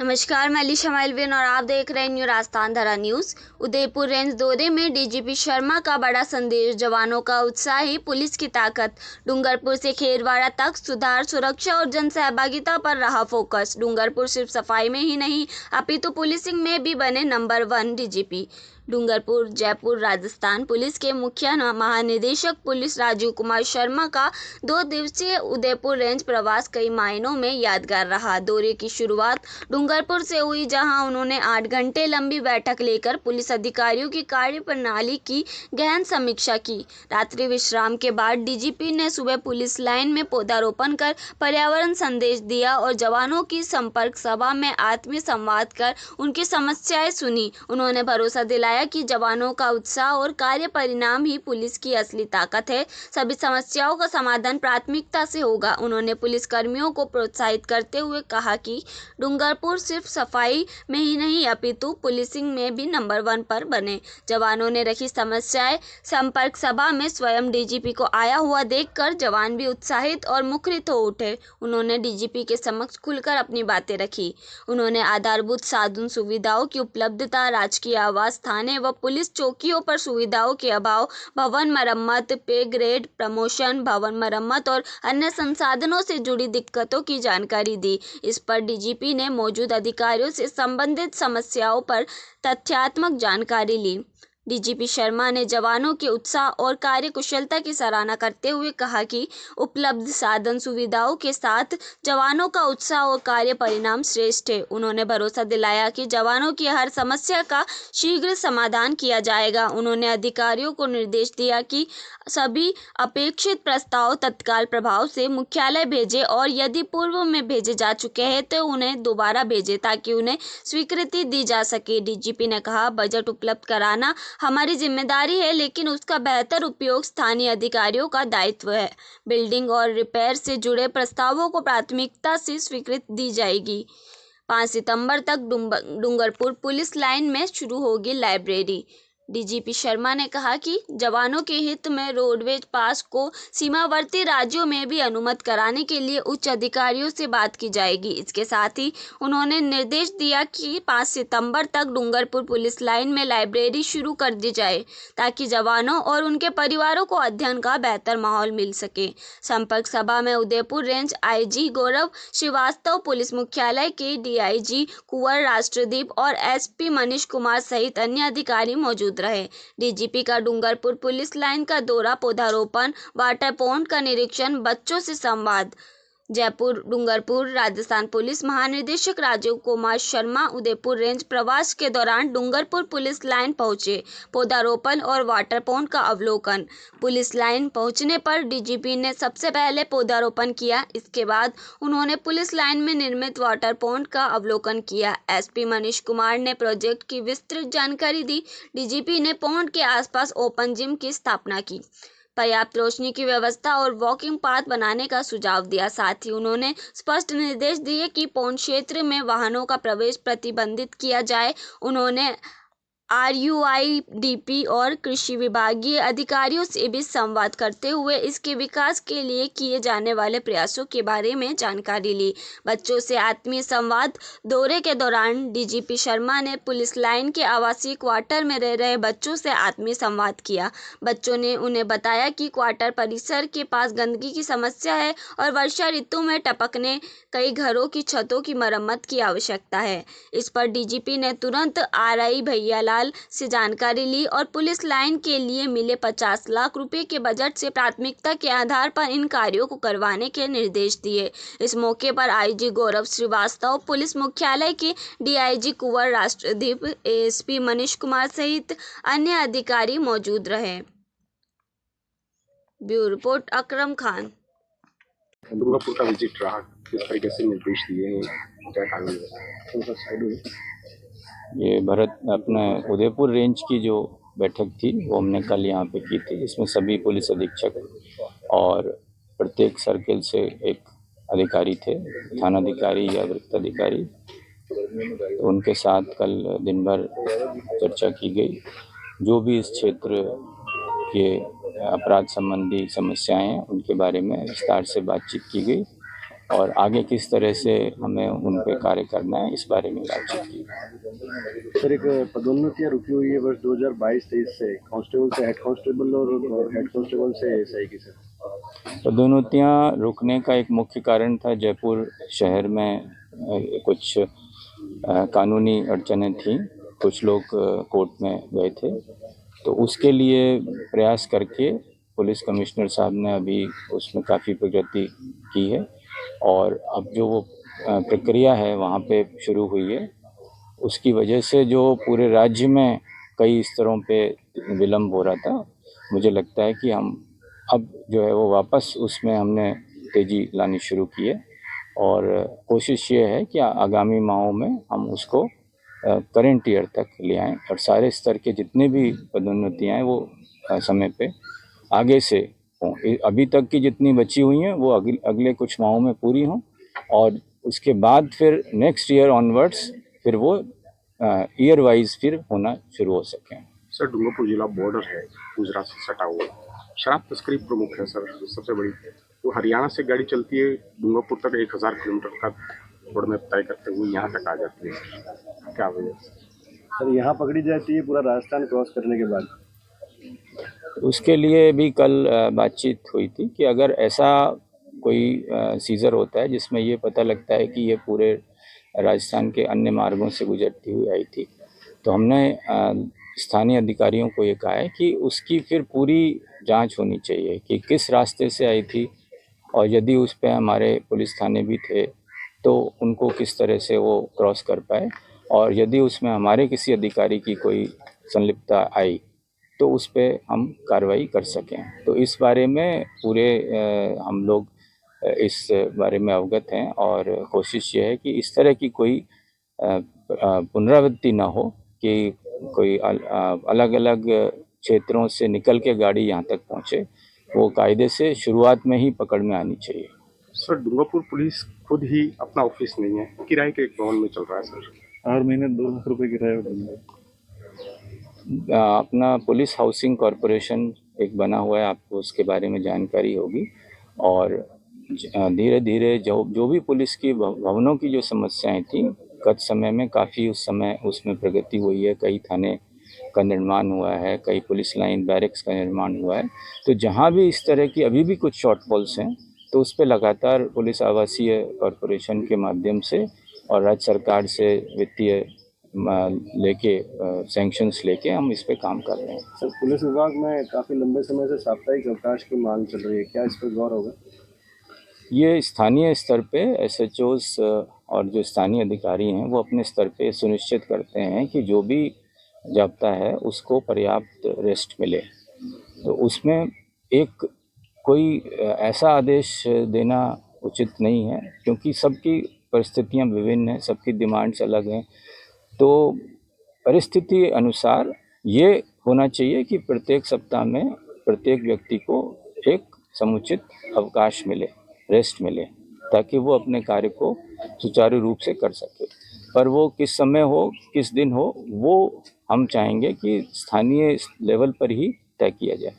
नमस्कार, मैं अलीशा मालवीन और आप देख रहे हैं न्यू राजस्थान धरा न्यूज़। उदयपुर रेंज दौरे में डीजीपी शर्मा का बड़ा संदेश, जवानों का उत्साह ही पुलिस की ताकत। डूंगरपुर से खेरवाड़ा तक सुधार, सुरक्षा और जन सहभागिता पर रहा फोकस। डूंगरपुर सिर्फ सफाई में ही नहीं अपितु पुलिसिंग में भी बने number 1 DGP. Dungarpur Jaipur Rajasthan police के मुख्य महानिदेशक पुलिस राजीव कुमार शर्मा का 2 दिवसीय उदयपुर रेंज प्रवास कई मायनों में यादगार रहा। दौरे की शुरुआत डूंगरपुर से हुई, जहां उन्होंने 8 घंटे लंबी बैठक लेकर पुलिस अधिकारियों की कार्यप्रणाली की गहन समीक्षा की। रात्रि विश्राम के बाद डीजीपी ने सुबह पुलिस लाइन में पौधारोपण कर पर्यावरण संदेश दिया और जवानों की संपर्क सभा में आत्मीय संवाद कर उनकी समस्याएं सुनी। उन्होंने भरोसा दिलाया कि जवानों का उत्साह और कार्य परिणाम ही पुलिस की असली ताकत है। सभी समस्याओं का समाधान प्राथमिकता से होगा। उन्होंने पुलिस कर्मियों को प्रोत्साहित करते हुए कहा कि डूंगरपुर सिर्फ सफाई में ही नहीं अपितु पुलिसिंग में भी नंबर 1 पर बने। जवानों ने रखी समस्याएं संपर्क सभा में स्वयं डीजीपी को आया हुआ देखकर जवान भी उत्साहित और मुखरित हो उठे। उन्होंने डीजीपी के समक्ष खुलकर अपनी बातें रखी। उन्होंने आधारभूत साधन सुविधाओं की उपलब्धता, राजकीय आवास, थाने व पुलिस चौकियों पर सुविधाओं के अभाव, भवन मरम्मत, पे ग्रेड प्रमोशन, भवन मरम्मत और अन्य संसाधनों से जुड़ी दिक्कतों की जानकारी दी। इस पर डीजीपी ने मौजूद अधिकारियों से संबंधित समस्याओं पर तथ्यात्मक जानकारी ली। डीजीपी शर्मा ने जवानों के उत्साह और कार्यकुशलता की सराहना करते हुए कहा कि उपलब्ध साधन सुविधाओं के साथ जवानों का उत्साह और कार्य परिणाम श्रेष्ठ है। उन्होंने भरोसा दिलाया कि जवानों की हर समस्या का शीघ्र समाधान किया जाएगा। उन्होंने अधिकारियों को निर्देश दिया कि सभी अपेक्षित प्रस्ताव तत्काल प्रभाव से मुख्यालय भेजें और यदि पूर्व में भेजे जा चुके हैं तो उन्हें दोबारा भेजें ताकि उन्हें स्वीकृति दी जा सके। डीजीपी ने कहा, बजट उपलब्ध कराना हमारी जिम्मेदारी है, लेकिन उसका बेहतर उपयोग स्थानीय अधिकारियों का दायित्व है। बिल्डिंग और रिपेयर से जुड़े प्रस्तावों को प्राथमिकता से स्वीकृति दी जाएगी। 5 सितंबर तक डूंगरपुर पुलिस लाइन में शुरू होगी लाइब्रेरी। डीजीपी शर्मा ने कहा कि जवानों के हित में रोडवेज पास को सीमावर्ती राज्यों में भी अनुमत कराने के लिए उच्च अधिकारियों से बात की जाएगी। इसके साथ ही उन्होंने निर्देश दिया कि 5 सितंबर तक डूंगरपुर पुलिस लाइन में लाइब्रेरी शुरू कर दी जाए ताकि जवानों और उनके परिवारों को अध्ययन का बेहतर माहौल मिल सके। संपर्क सभा में उदयपुर रेंज आईजी गौरव श्रीवास्तव, पुलिस मुख्यालय के डीआईजी कुंवर राष्ट्रदीप और एसपी मनीष कुमार सहित अन्य अधिकारी मौजूद रहे। डीजीपी का डूंगरपुर पुलिस लाइन का दौरा, पौधारोपण, वाटर पॉन्ड का निरीक्षण, बच्चों से संवाद। जयपुर डूंगरपुर राजस्थान पुलिस महानिदेशक राजीव कुमार शर्मा उदयपुर रेंज प्रवास के दौरान डूंगरपुर पुलिस लाइन पहुंचे। पौधारोपण और वाटर पॉन्ड का अवलोकन। पुलिस लाइन पहुंचने पर डीजीपी ने सबसे पहले पौधारोपण किया। इसके बाद उन्होंने पुलिस लाइन में निर्मित वाटर पॉन्ड का अवलोकन किया। एसपी मनीष कुमार ने प्रोजेक्ट की विस्तृत जानकारी दी। डीजीपी ने पॉन्ड के आसपास ओपन जिम की स्थापना की, पर्याप्त रोशनी की व्यवस्था और वॉकिंग पाथ बनाने का सुझाव दिया। साथ ही उन्होंने स्पष्ट निर्देश दिए कि पौंड क्षेत्र में वाहनों का प्रवेश प्रतिबंधित किया जाए। उन्होंने आरयूआईडीपी और कृषि विभागीय अधिकारियों से भी संवाद करते हुए इसके विकास के लिए किए जाने वाले प्रयासों के बारे में जानकारी ली। बच्चों से आत्मीय संवाद। दौरे के दौरान डीजीपी शर्मा ने पुलिस लाइन के आवासीय क्वार्टर में रह रहे बच्चों से आत्मीय संवाद किया। बच्चों ने उन्हें बताया कि क्वार्टर परिसर के पास गंदगी की समस्या है और वर्षा ऋतु में टपकने कई घरों की छतों की मरम्मत की आवश्यकता है। इस पर डीजीपी ने तुरंत आरआई भैयालाल से जानकारी ली और पुलिस लाइन के लिए मिले 50 लाख रुपए के बजट से प्राथमिकता के आधार पर इन कार्यों को करवाने के निर्देश दिए। इस मौके पर आईजी गौरव श्रीवास्तव, पुलिस मुख्यालय के डीआईजी कुंवर राष्ट्रदीप, एएसपी मनीष कुमार सहित अन्य अधिकारी मौजूद रहे। Bureau report Akram Khan. डूंगरपुर का विजिट रहा, किस तरीके से निर्देश दिए हैं, क्या कारण है? ये अपने उदयपुर रेंज की जो बैठक थी वो हमने कल यहाँ पे की थी, जिसमें सभी पुलिस अधीक्षक और प्रत्येक सर्किल से एक अधिकारी थे, थानाधिकारी या वृत्त अधिकारी। तो उनके साथ कल दिन भर चर्चा की गई। जो भी इस क्षेत्र के अपराध संबंधी समस्याएं हैं उनके बारे में विस्तार से बातचीत की गई और आगे किस तरह से हमें उन पे कार्य करना है इस बारे में बातचीत की। सर, एक पदोन्नतियां रुकी हुई है वर्ष 2022-23 से कांस्टेबल से हेड कांस्टेबल और हेड कांस्टेबल से एसआई की सर। पदोन्नतियां रुकने का एक मुख्य कारण था जयपुर शहर में कुछ कानूनी अड़चनें थीं, कुछ लोग कोर्ट में गए थे, तो उसके लिए प्रयास करके पुलिस कमिश्नर साहब ने अभी उसमें काफ़ी प्रगति की है और अब जो वो प्रक्रिया है वहाँ पे शुरू हुई है। उसकी वजह से जो पूरे राज्य में कई स्तरों पे विलम्ब हो रहा था, मुझे लगता है कि हम अब जो है वो वापस उसमें हमने तेज़ी लानी शुरू की है और कोशिश ये है कि आगामी माहों में हम उसको करंट ईयर तक ले आएँ और सारे स्तर के जितने भी पदोन्नतियाँ हैं वो समय पे आगे से हों। अभी तक की जितनी बची हुई हैं वो अगले कुछ माहों में पूरी हों और उसके बाद फिर नेक्स्ट ईयर ऑनवर्ड्स फिर वो ईयर वाइज फिर होना शुरू हो सकें। सर, डूंगरपुर जिला बॉर्डर है, गुजरात से सटा हुआ। शराब तस्करी प्रमुख है सर, सबसे बड़ी। तो हरियाणा से गाड़ी चलती है डूंगरपुर तक 1000 किलोमीटर का रोड में तय करते हुए यहाँ तक आ जाती है। क्या वजह सर, यहाँ पकड़ी जाती है पूरा राजस्थान क्रॉस करने के बाद? उसके लिए भी कल बातचीत हुई थी कि अगर ऐसा कोई सीज़र होता है जिसमें ये पता लगता है कि ये पूरे राजस्थान के अन्य मार्गों से गुजरती हुई आई थी, तो हमने स्थानीय अधिकारियों को ये कहा है कि उसकी फिर पूरी जांच होनी चाहिए कि किस रास्ते से आई थी और यदि उस पर हमारे पुलिस थाने भी थे तो उनको किस तरह से वो क्रॉस कर पाए और यदि उसमें हमारे किसी अधिकारी की कोई संलिप्तता आई तो उस पे हम कार्रवाई कर सकें। तो इस बारे में पूरे हम लोग इस बारे में अवगत हैं और कोशिश ये है कि इस तरह की कोई पुनरावृत्ति ना हो कि कोई अलग अलग क्षेत्रों से निकल के गाड़ी यहाँ तक पहुँचे, वो कायदे से शुरुआत में ही पकड़ में आनी चाहिए। सर, डूंगरपुर पुलिस खुद ही अपना ऑफिस नहीं है, किराए के एक भवन में चल रहा है सर। हर महीने 2 लाख रुपए किराया अपना पुलिस हाउसिंग कॉरपोरेशन एक बना हुआ है, आपको उसके बारे में जानकारी होगी और धीरे धीरे जो भी पुलिस की भवनों की जो समस्याएं थी गत समय में काफ़ी उस समय उसमें प्रगति हुई है। कई थाने का निर्माण हुआ है, कई पुलिस लाइन बैरिक्स का निर्माण हुआ है। तो जहाँ भी इस तरह की अभी भी कुछ शॉर्टफॉल्स हैं तो उस पर लगातार पुलिस आवासीय कॉरपोरेशन के माध्यम से और राज्य सरकार से वित्तीय लेके सैंक्शंस लेके हम इस पे काम कर रहे हैं। सर, पुलिस विभाग में काफ़ी लंबे समय से साप्ताहिक अवकाश की मांग चल रही है, क्या इस पर गौर होगा? ये स्थानीय स्तर पे एसएचओस और जो स्थानीय अधिकारी हैं वो अपने स्तर पे सुनिश्चित करते हैं कि जो भी जाब्ता है उसको पर्याप्त रेस्ट मिले। तो उसमें एक कोई ऐसा आदेश देना उचित नहीं है क्योंकि सबकी परिस्थितियां विभिन्न हैं, सबकी डिमांड्स अलग हैं। तो परिस्थिति अनुसार ये होना चाहिए कि प्रत्येक सप्ताह में प्रत्येक व्यक्ति को एक समुचित अवकाश मिले, रेस्ट मिले, ताकि वो अपने कार्य को सुचारू रूप से कर सके। पर वो किस समय हो, किस दिन हो, वो हम चाहेंगे कि स्थानीय लेवल पर ही तय किया जाए।